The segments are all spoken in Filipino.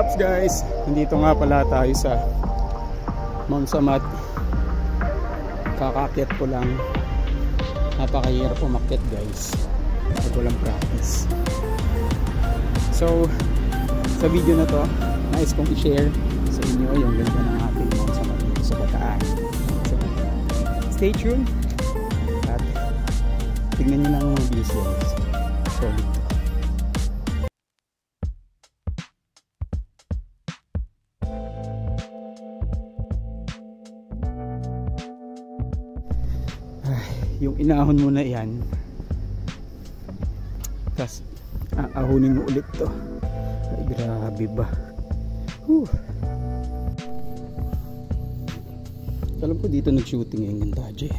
ups guys? Nandito nga pala tayo sa Mount Samat. Kakaakyat ko lang. Napakahirap umakyat guys pag walang practice. So sa video na to, nais kong i-share sa inyo yung ganda ng ating Mount Samat dito sa Bataan. So, stay tuned at tignan nyo lang mga views guys. Solid. Yung inahon mo na yan, tapos aahunin mo ulit to. Ay, grabe ba. Alam ko dito nag-shooting yung Gandaje.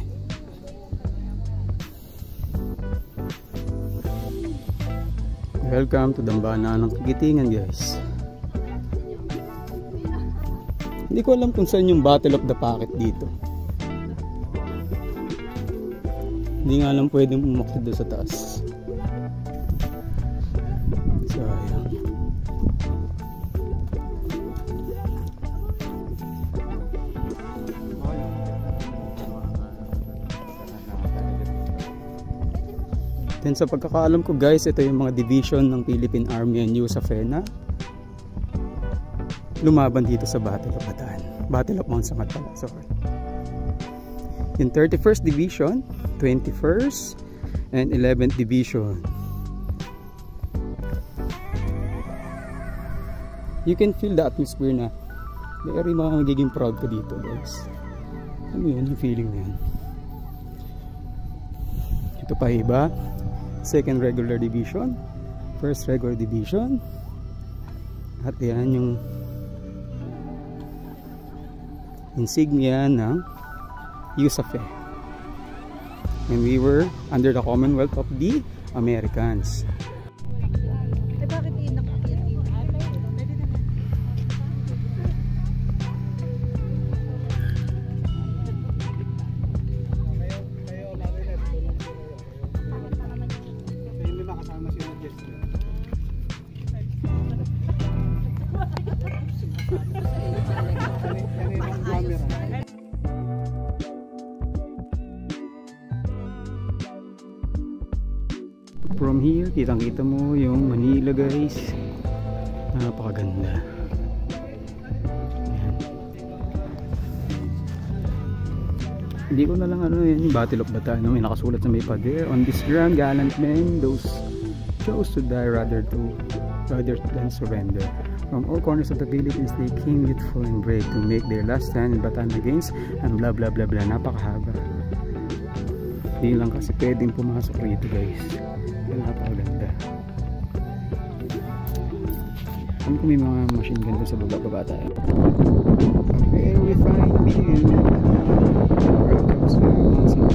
Welcome to Dambana ng Kagitingan guys. Hindi ko alam kung saan yung Battle of the Pocket dito. Hindi nga lang pwedeng umakyat doon sa taas. So, ayan. Then sa pagkakaalam ko guys, ito yung mga division ng Philippine Army and USA FENA. Lumaban dito sa Battle of Bataan. Battle of Mount Samat pala, sorry. Yung 31st Division, 21st, and 11th Division. You can feel the atmosphere na very magiging proud ka dito guys. Ano yun, yung feeling na yun. Ito pa iba. 2nd Regular Division, 1st Regular Division, at yan yung insignia ng USAFE. When we were under the Commonwealth of the Americans. From here, kitang-kita mo yung Manila guys. Napakaganda. Ayan. Hindi ko na lang ano yun, Battle of Bataan. May nakasulat sa may pader. On this ground, gallant men, those chose to die rather than surrender. From all corners of the Philippines, they came youthful and brave to make their last stand in Bataan against and blah blah blah blah. Napakahaba. Hindi lang kasi pwedeng pumasok rito guys. Napakaganda. Alam ko may mga machine gun sa baba tayo. A very fine view. Welcome to Mount Samat.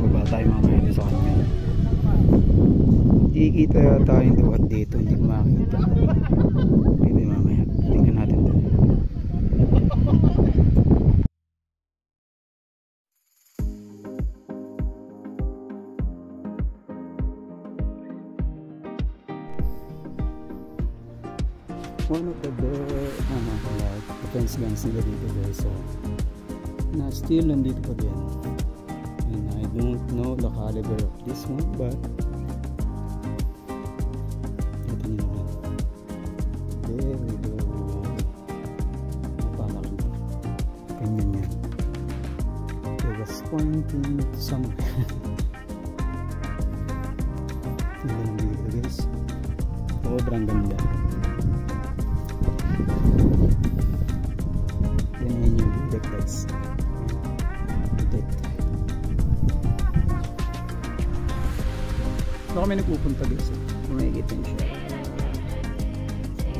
Baba tayo mamaya sa kanya. Ikikita tayong duwat dito. Hindi ko makakita. Pwede mamaya. Tingnan natin doon. One of the like defense guns nila dito guys, so na still nandito pa din, and I don't know the caliber of this one, but ito nyo naman very napalaki, ganyan yan. It was pointing to somewhere. Tingnan dito guys, sobrang ganda. Yan yung deck guys. Deck. So kami nagpupunta guys. Kung makikita nyo siya.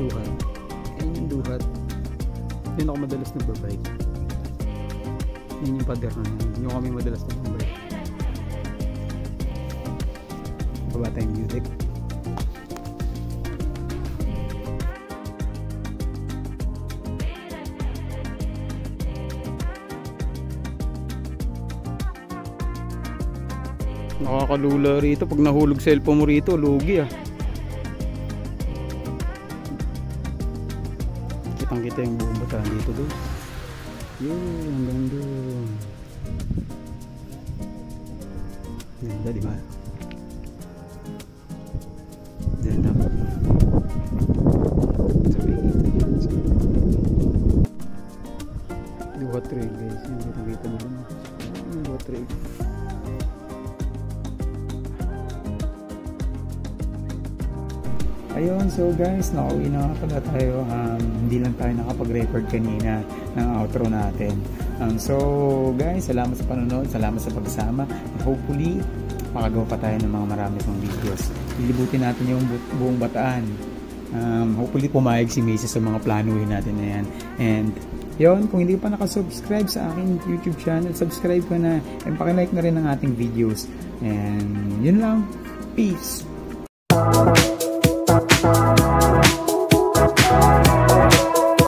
Duhat. Yan yung duhat. Yan ako madalas nagbabike. Yan yung pader na yun. Yung kami madalas nagbabike. Baba tayong view deck. Nakakalula rito. Pag nahulog cellphone mo rito, lugi ah. kita yung buong Bataan dito doon. Yun, hanggang doon. Ganda, di ba? Ganda. Dua trail guys, yung kita mo doon. Dua trail. Ayun, so guys, nakauwi na nga pala tayo. Hindi lang tayo nakapag-record kanina ng outro natin. So guys, salamat sa panonood, salamat sa pagsama. Hopefully, makagawa pa tayo ng mga marami pang videos. Lilibutin natin yung buong Bataan. Hopefully, pumayag si Macy sa mga planuhin natin na yan. And yun, kung hindi pa nakasubscribe sa aking YouTube channel, subscribe ka na. And pakilike na rin ang ating videos. And yun lang. Peace!